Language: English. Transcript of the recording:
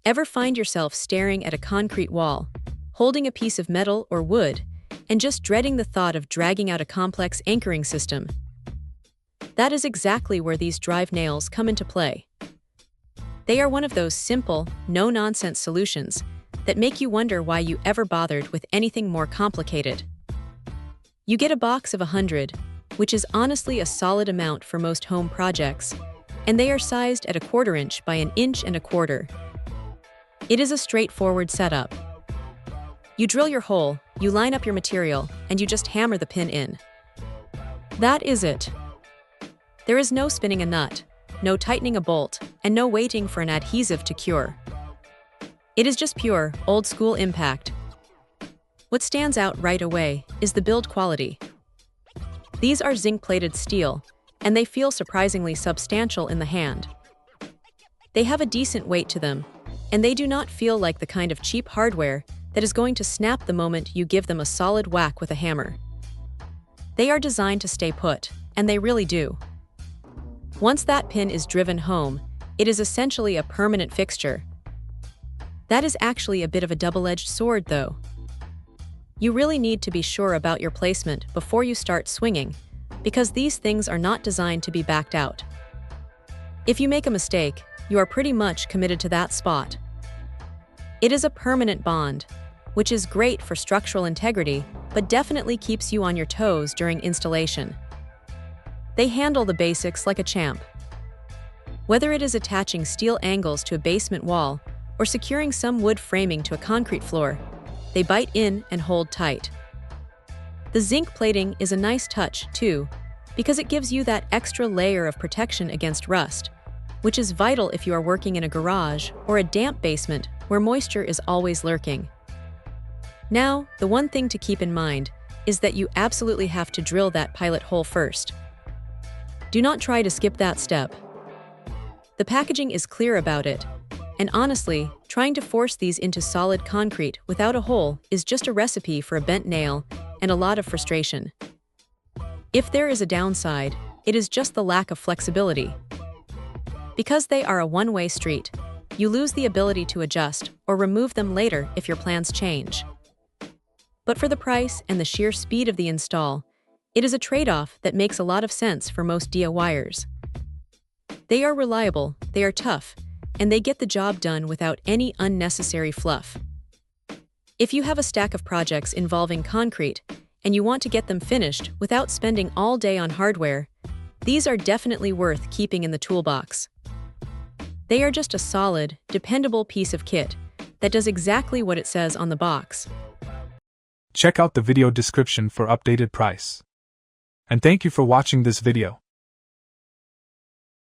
Ever find yourself staring at a concrete wall, holding a piece of metal or wood, and just dreading the thought of dragging out a complex anchoring system? That is exactly where these drive nails come into play. They are one of those simple, no-nonsense solutions that make you wonder why you ever bothered with anything more complicated. You get a box of 100, which is honestly a solid amount for most home projects, and they are sized at 1/4 inch by 1 1/4 inches. It is a straightforward setup. You drill your hole, you line up your material, and you just hammer the pin in. That is it. There is no spinning a nut, no tightening a bolt, and no waiting for an adhesive to cure. It is just pure, old-school impact. What stands out right away is the build quality. These are zinc-plated steel, and they feel surprisingly substantial in the hand. They have a decent weight to them, and they do not feel like the kind of cheap hardware that is going to snap the moment you give them a solid whack with a hammer. They are designed to stay put, and they really do. Once that pin is driven home, it is essentially a permanent fixture. That is actually a bit of a double-edged sword, though. You really need to be sure about your placement before you start swinging, because these things are not designed to be backed out. If you make a mistake, you are pretty much committed to that spot. It is a permanent bond, which is great for structural integrity, but definitely keeps you on your toes during installation. They handle the basics like a champ. Whether it is attaching steel angles to a basement wall or securing some wood framing to a concrete floor, they bite in and hold tight. The zinc plating is a nice touch, too, because it gives you that extra layer of protection against rust, which is vital if you are working in a garage or a damp basement where moisture is always lurking. Now, the one thing to keep in mind is that you absolutely have to drill that pilot hole first. Do not try to skip that step. The packaging is clear about it, and honestly, trying to force these into solid concrete without a hole is just a recipe for a bent nail and a lot of frustration. If there is a downside, it is just the lack of flexibility. Because they are a one-way street, you lose the ability to adjust or remove them later if your plans change. But for the price and the sheer speed of the install, it is a trade-off that makes a lot of sense for most DIYers. They are reliable, they are tough, and they get the job done without any unnecessary fluff. If you have a stack of projects involving concrete and you want to get them finished without spending all day on hardware, these are definitely worth keeping in the toolbox. They are just a solid, dependable piece of kit that does exactly what it says on the box. Check out the video description for updated price. And thank you for watching this video.